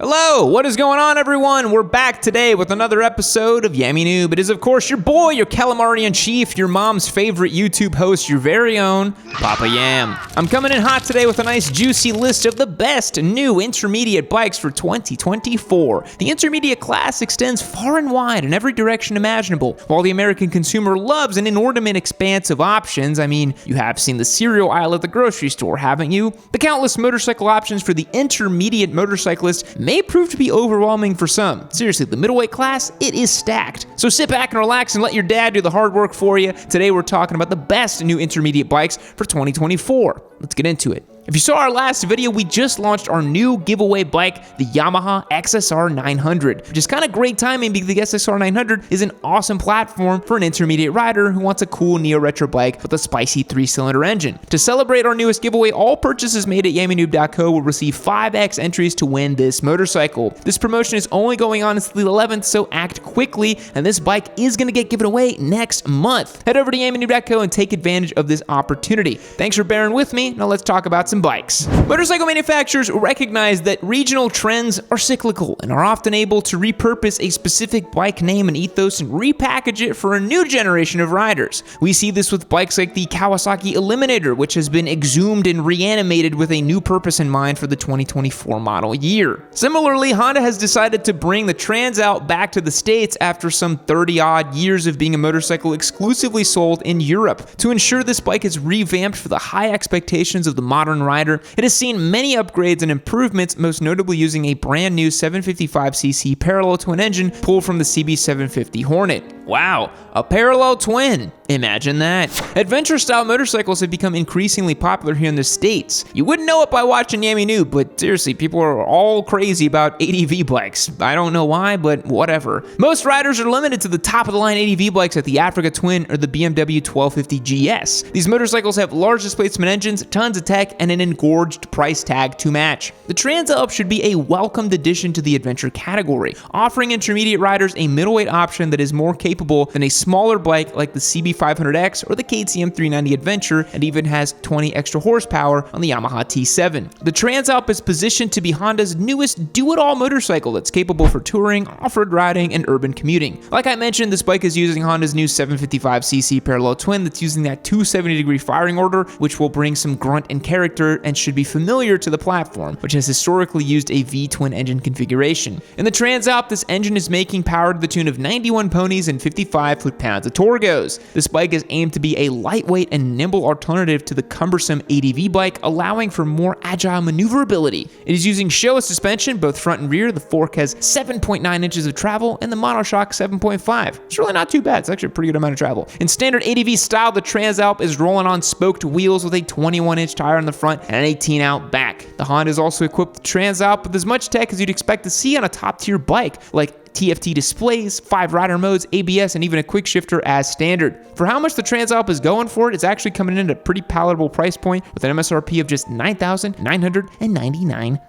Hello, what is going on, everyone? We're back today with another episode of Yammy Noob. It is, of course, your boy, your Calamari-in-Chief, your mom's favorite YouTube host, your very own Papa Yam. I'm coming in hot today with a nice juicy list of the best new intermediate bikes for 2024. The intermediate class extends far and wide in every direction imaginable. While the American consumer loves an inordinate expanse of options, I mean, you have seen the cereal aisle at the grocery store, haven't you? The countless motorcycle options for the intermediate motorcyclist may prove to be overwhelming for some. Seriously, the middleweight class, it is stacked. So sit back and relax and let your dad do the hard work for you. Today we're talking about the best new intermediate bikes for 2024. Let's get into it. If you saw our last video, we just launched our new giveaway bike, the Yamaha XSR 900, which is kind of great timing because the XSR 900 is an awesome platform for an intermediate rider who wants a cool neo-retro bike with a spicy 3-cylinder engine. To celebrate our newest giveaway, all purchases made at yammynoob.co will receive 5x entries to win this motorcycle. This promotion is only going on until the 11th, so act quickly, and this bike is going to get given away next month. Head over to yammynoob.co and take advantage of this opportunity. Thanks for bearing with me. Now let's talk about some bikes. Motorcycle manufacturers recognize that regional trends are cyclical and are often able to repurpose a specific bike name and ethos and repackage it for a new generation of riders. We see this with bikes like the Kawasaki Eliminator, which has been exhumed and reanimated with a new purpose in mind for the 2024 model year. Similarly, Honda has decided to bring the Transalp back to the States after some 30-odd years of being a motorcycle exclusively sold in Europe. To ensure this bike is revamped for the high expectations of the modern rider, it has seen many upgrades and improvements, most notably using a brand new 755cc parallel twin engine pulled from the CB750 Hornet. Wow, a parallel twin. Imagine that. Adventure-style motorcycles have become increasingly popular here in the States. You wouldn't know it by watching Yammy Noob, but seriously, people are all crazy about ADV bikes. I don't know why, but whatever. Most riders are limited to the top-of-the-line ADV bikes like the Africa Twin or the BMW 1250 GS. These motorcycles have large displacement engines, tons of tech, and an engorged price tag to match. The Transalp should be a welcomed addition to the adventure category, offering intermediate riders a middleweight option that is more capable than a smaller bike like the CB500X or the KTM 390 Adventure, and even has 20 extra horsepower on the Yamaha T7. The Transalp is positioned to be Honda's newest do-it-all motorcycle that's capable for touring, off-road riding, and urban commuting. Like I mentioned, this bike is using Honda's new 755cc parallel twin that's using that 270-degree firing order, which will bring some grunt and character and should be familiar to the platform, which has historically used a V-twin engine configuration. In the Transalp, this engine is making power to the tune of 91 ponies and 55 foot-pounds of turbos. This bike is aimed to be a lightweight and nimble alternative to the cumbersome ADV bike, allowing for more agile maneuverability. It is using Showa suspension, both front and rear. The fork has 7.9 inches of travel, and the monoshock 7.5. It's really not too bad. It's actually a pretty good amount of travel. In standard ADV style, the Transalp is rolling on spoked wheels with a 21-inch tire on the front and an 18 out back. The Honda is also equipped with Transalp with as much tech as you'd expect to see on a top-tier bike, like TFT displays, 5 rider modes, ABS, and even a quick shifter as standard. For how much the Transalp is going for it, it's actually coming in at a pretty palatable price point with an MSRP of just $9,999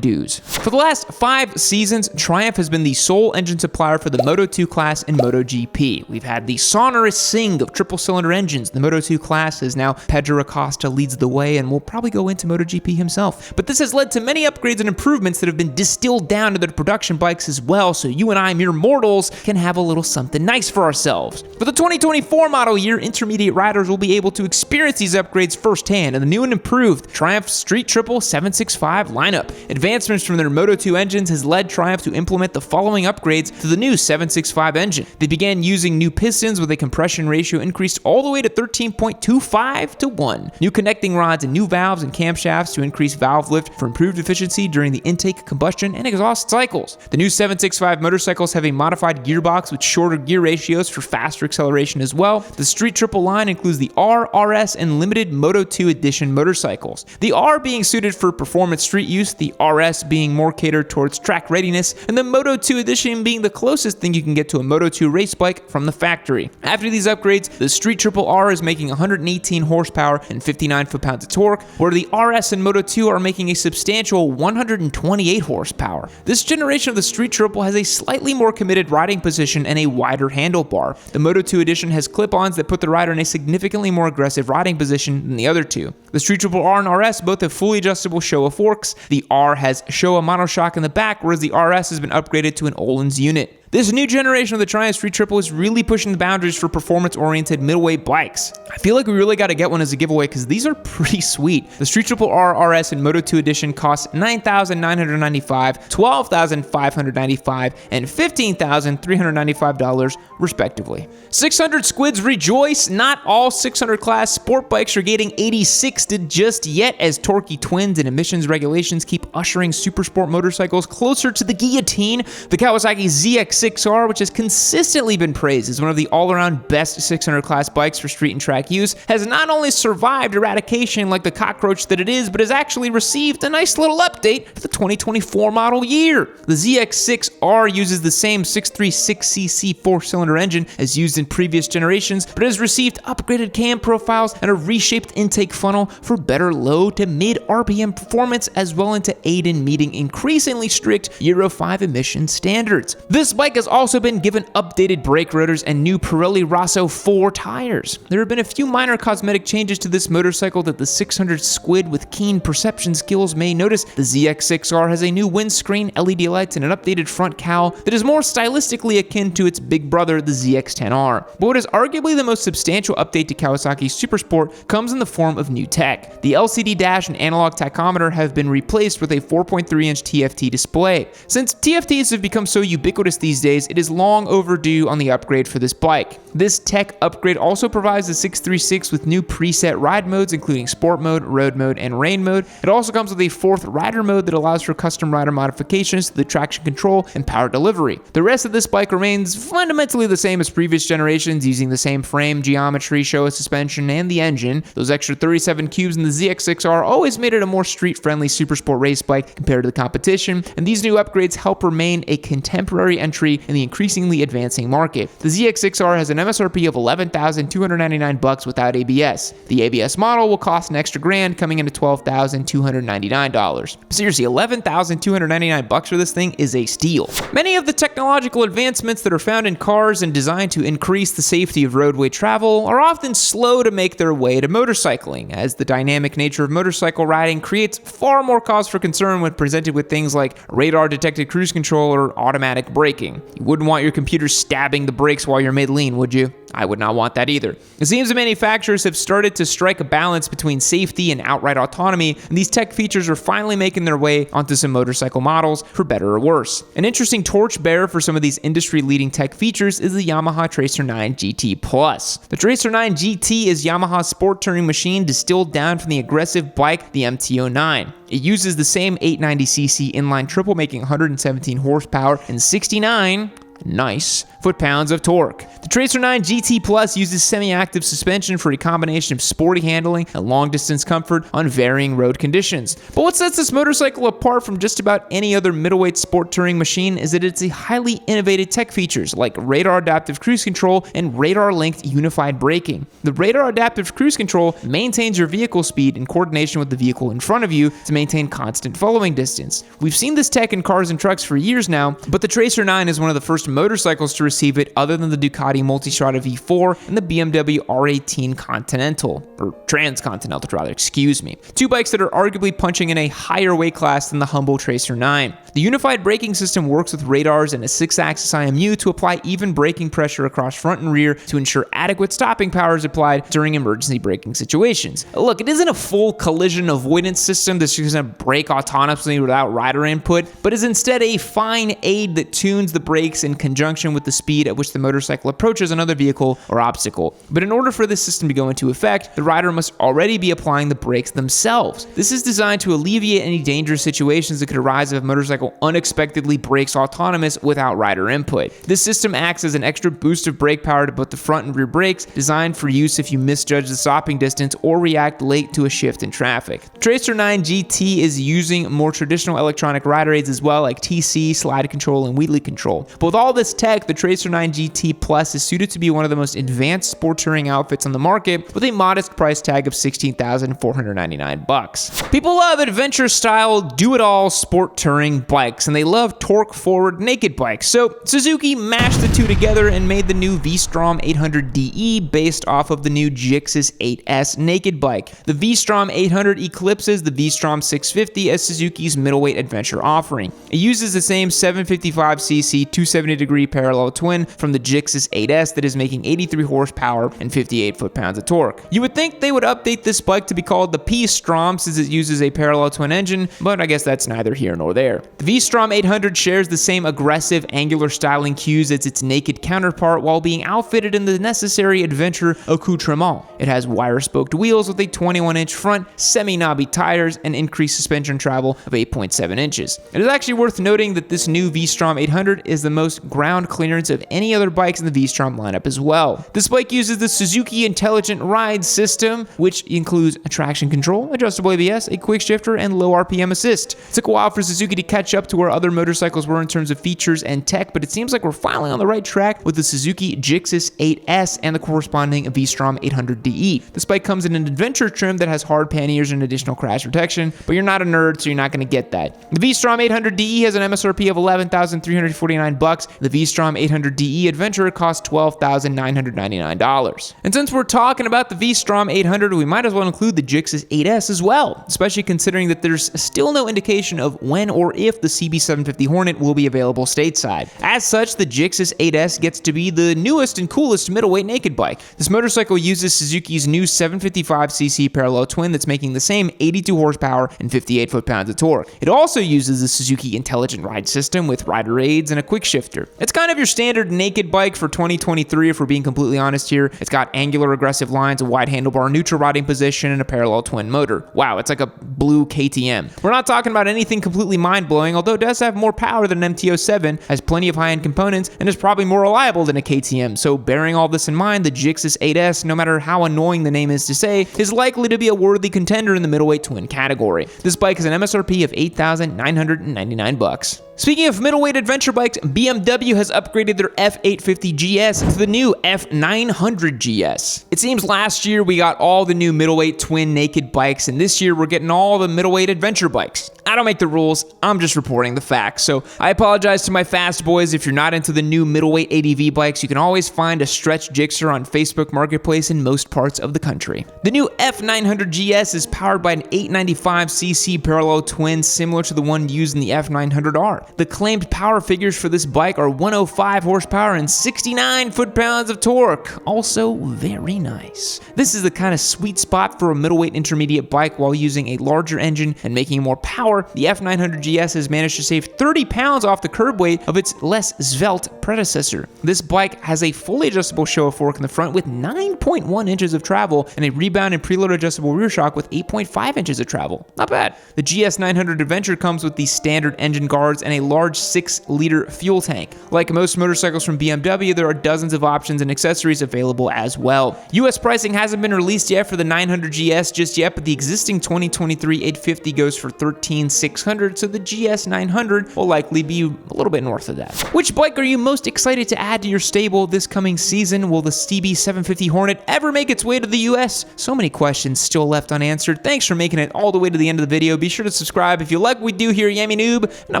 dues. For the last 5 seasons, Triumph has been the sole engine supplier for the Moto2 class and MotoGP. We've had the sonorous sing of triple-cylinder engines. The Moto2 class is now Pedro Acosta leads the way and will probably go into MotoGP himself. But this has led to many upgrades and improvements that have been distilled down to the production bikes as well, so you and I, mere mortals, can have a little something nice for ourselves. For the 2024 model year, intermediate riders will be able to experience these upgrades firsthand in the new and improved Triumph Street Triple 765 lineup. Advancements from their Moto2 engines has led Triumph to implement the following upgrades to the new 765 engine. They began using new pistons with a compression ratio increased all the way to 13.25 to 1. New connecting rods and new valves and camshafts to increase valve lift for improved efficiency during the intake, combustion, and exhaust cycles. The new 765 motorcycles have a modified gearbox with shorter gear ratios for faster acceleration as well. The Street Triple line includes the R, RS, and limited Moto2 edition motorcycles. The R being suited for performance street use, the RS being more catered towards track readiness, and the Moto2 edition being the closest thing you can get to a Moto2 race bike from the factory. After these upgrades, the Street Triple R is making 118 horsepower and 59 foot-pounds of torque, where the RS and Moto2 are making a substantial 128 horsepower. This generation of the Street Triple has a slightly more committed riding position and a wider handlebar. The Moto 2 edition has clip-ons that put the rider in a significantly more aggressive riding position than the other two. The Street Triple R and RS both have fully adjustable Showa forks. The R has Showa monoshock in the back, whereas the RS has been upgraded to an Öhlins unit. This new generation of the Triumph Street Triple is really pushing the boundaries for performance-oriented middleweight bikes. I feel like we really got to get one as a giveaway because these are pretty sweet. The Street Triple R RS and Moto 2 edition cost $9,995, $12,595, and $15,395 respectively. 600 squids rejoice! Not all 600 class sport bikes are getting 86'd just yet, as torquey twins and emissions regulations keep ushering supersport motorcycles closer to the guillotine. The Kawasaki ZX-6R, which has consistently been praised as one of the all-around best 600 class bikes for street and track use, has not only survived eradication like the cockroach that it is, but has actually received a nice little update for the 2024 model year. The ZX-6R uses the same 636cc 4-cylinder engine as used in previous generations, but has received upgraded cam profiles and a reshaped intake funnel for better low to mid RPM performance, as well as to aid in meeting increasingly strict Euro 5 emission standards. This bike has also been given updated brake rotors and new Pirelli Rosso 4 tires. There have been a few minor cosmetic changes to this motorcycle that the 600 squid with keen perception skills may notice. The ZX-6R has a new windscreen, LED lights, and an updated front cowl that is more stylistically akin to its big brother, the ZX-10R. But what is arguably the most substantial update to Kawasaki's Supersport comes in the form of new tech. The LCD dash and analog tachometer have been replaced with a 4.3-inch TFT display. Since TFTs have become so ubiquitous these days, it is long overdue on the upgrade for this bike. This tech upgrade also provides the 636 with new preset ride modes, including Sport Mode, Road Mode, and Rain Mode. It also comes with a 4th rider mode that allows for custom rider modifications to the traction control and power delivery. The rest of this bike remains fundamentally the same as previous generations, using the same frame, geometry, Showa suspension, and the engine. Those extra 37 cubes in the ZX-6R always made it a more street-friendly supersport race bike compared to the competition, and these new upgrades help remain a contemporary entry in the increasingly advancing market. The ZX-6R has an MSRP of $11,299 without ABS. The ABS model will cost an extra grand, coming in at $12,299. Seriously, $11,299 for this thing is a steal. Many of the technological advancements that are found in cars and designed to increase the safety of roadway travel are often slow to make their way to motorcycling, as the dynamic nature of motorcycle riding creates far more cause for concern when presented with things like radar-detected cruise control or automatic braking. You wouldn't want your computer stabbing the brakes while you're mid-lean, would you? I would not want that either. It seems that manufacturers have started to strike a balance between safety and outright autonomy, and these tech features are finally making their way onto some motorcycle models, for better or worse. An interesting torchbearer for some of these industry-leading tech features is the Yamaha Tracer 9 GT Plus. The Tracer 9 GT is Yamaha's sport touring machine distilled down from the aggressive bike, the MT-09. It uses the same 890cc inline triple, making 117 horsepower and 69 nice foot-pounds of torque. The Tracer 9 GT Plus uses semi-active suspension for a combination of sporty handling and long-distance comfort on varying road conditions. But what sets this motorcycle apart from just about any other middleweight sport touring machine is that it's a highly innovative tech features like radar adaptive cruise control and radar-linked unified braking. The radar adaptive cruise control maintains your vehicle speed in coordination with the vehicle in front of you to maintain constant following distance. We've seen this tech in cars and trucks for years now, but the Tracer 9 is one of the first motorcycles to receive it other than the Ducati Multistrada V4 and the BMW R18 Continental, or Transcontinental rather, excuse me. Two bikes that are arguably punching in a higher weight class than the humble Tracer 9. The unified braking system works with radars and a 6-axis IMU to apply even braking pressure across front and rear to ensure adequate stopping power is applied during emergency braking situations. Look, it isn't a full collision avoidance system that's just going to brake autonomously without rider input, but is instead a fine aid that tunes the brakes in conjunction with the speed at which the motorcycle approaches another vehicle or obstacle. But in order for this system to go into effect, the rider must already be applying the brakes themselves. This is designed to alleviate any dangerous situations that could arise if a motorcycle unexpectedly brakes autonomous without rider input. This system acts as an extra boost of brake power to both the front and rear brakes, designed for use if you misjudge the stopping distance or react late to a shift in traffic. Tracer 9 GT is using more traditional electronic rider aids as well, like TC, slide control, and wheelie control. But with all all this tech, the Tracer 9 GT Plus is suited to be one of the most advanced sport touring outfits on the market with a modest price tag of $16,499. People love adventure-style, do-it-all sport touring bikes, and they love torque-forward naked bikes. So Suzuki mashed the two together and made the new V-Strom 800DE based off of the new GSX-8S naked bike. The V-Strom 800 eclipses the V-Strom 650 as Suzuki's middleweight adventure offering. It uses the same 755cc 270-degree parallel twin from the GSX-8S that is making 83 horsepower and 58 foot-pounds of torque. You would think they would update this bike to be called the P-Strom since it uses a parallel twin engine, but I guess that's neither here nor there. The V-Strom 800 shares the same aggressive angular styling cues as its naked counterpart while being outfitted in the necessary adventure accoutrement. It has wire-spoked wheels with a 21-inch front, semi-knobby tires, and increased suspension travel of 8.7 inches. It is actually worth noting that this new V-Strom 800 is the most ground clearance of any other bikes in the V-Strom lineup as well. This bike uses the Suzuki Intelligent Ride system, which includes traction control, adjustable ABS, a quick shifter, and low RPM assist. It took a while for Suzuki to catch up to where other motorcycles were in terms of features and tech, but it seems like we're finally on the right track with the Suzuki GSX-8S and the corresponding V-Strom 800DE. This bike comes in an adventure trim that has hard panniers and additional crash protection, but you're not a nerd, so you're not going to get that. The V-Strom 800DE has an MSRP of $11,349. The V-Strom 800DE Adventure costs $12,999. And since we're talking about the V-Strom 800, we might as well include the GSX-8S as well, especially considering that there's still no indication of when or if the CB750 Hornet will be available stateside. As such, the GSX-8S gets to be the newest and coolest middleweight naked bike. This motorcycle uses Suzuki's new 755cc parallel twin that's making the same 82 horsepower and 58 foot-pounds of torque. It also uses the Suzuki Intelligent Ride system with rider aids and a quick shifter. It's kind of your standard naked bike for 2023 if we're being completely honest here. It's got angular aggressive lines, a wide handlebar neutral riding position, and a parallel twin motor. Wow, it's like a blue KTM. We're not talking about anything completely mind-blowing, although it does have more power than an MT-07, has plenty of high-end components, and is probably more reliable than a KTM. So bearing all this in mind, the GSX-8S, no matter how annoying the name is to say, is likely to be a worthy contender in the middleweight twin category. This bike has an MSRP of $8,999. Speaking of middleweight adventure bikes, BMW has upgraded their F850 GS to the new F900 GS. It seems last year we got all the new middleweight twin naked bikes, and this year we're getting all the middleweight adventure bikes. I don't make the rules, I'm just reporting the facts, so I apologize to my fast boys if you're not into the new middleweight ADV bikes. You can always find a stretch Gixxer on Facebook Marketplace in most parts of the country. The new F900 GS is powered by an 895cc parallel twin similar to the one used in the F900R. The claimed power figures for this bike are 105 horsepower and 69 foot-pounds of torque. Also very nice. This is the kind of sweet spot for a middleweight intermediate bike while using a larger engine and making more power. The F900 GS has managed to save 30 pounds off the curb weight of its less svelte predecessor. This bike has a fully adjustable show fork in the front with 9.1 inches of travel and a rebound and preload adjustable rear shock with 8.5 inches of travel. Not bad. The GS900 Adventure comes with the standard engine guards and a large 6-liter fuel tank. Like most motorcycles from BMW, there are dozens of options and accessories available as well. US pricing hasn't been released yet for the 900 GS just yet, but the existing 2023 850 goes for $13,600, so the GS 900 will likely be a little bit north of that. Which bike are you most excited to add to your stable this coming season? Will the CB750 Hornet ever make its way to the US? So many questions still left unanswered. Thanks for making it all the way to the end of the video. Be sure to subscribe if you like what we do here at Yami Noob, and I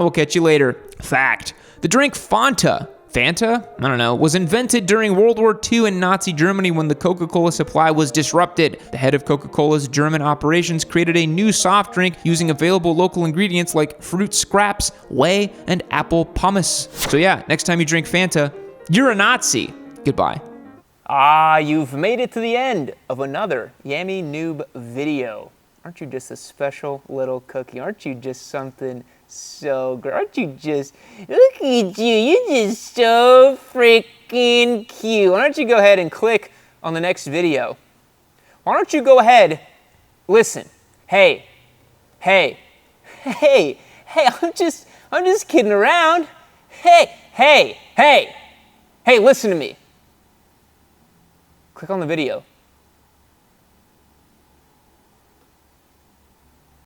will catch you later. Fact: the drink Fanta, I don't know, was invented during World War II in Nazi Germany when the Coca-Cola supply was disrupted. The head of Coca-Cola's German operations created a new soft drink using available local ingredients like fruit scraps, whey, and apple pomace. So yeah, next time you drink Fanta, you're a Nazi. Goodbye. You've made it to the end of another Yami Noob video. Aren't you just a special little cookie? Aren't you just something so great? Aren't you just, look at you, you're just so freaking cute. Why don't you go ahead and click on the next video? Why don't you go ahead, listen, hey, I'm just kidding around. Hey, listen to me. Click on the video.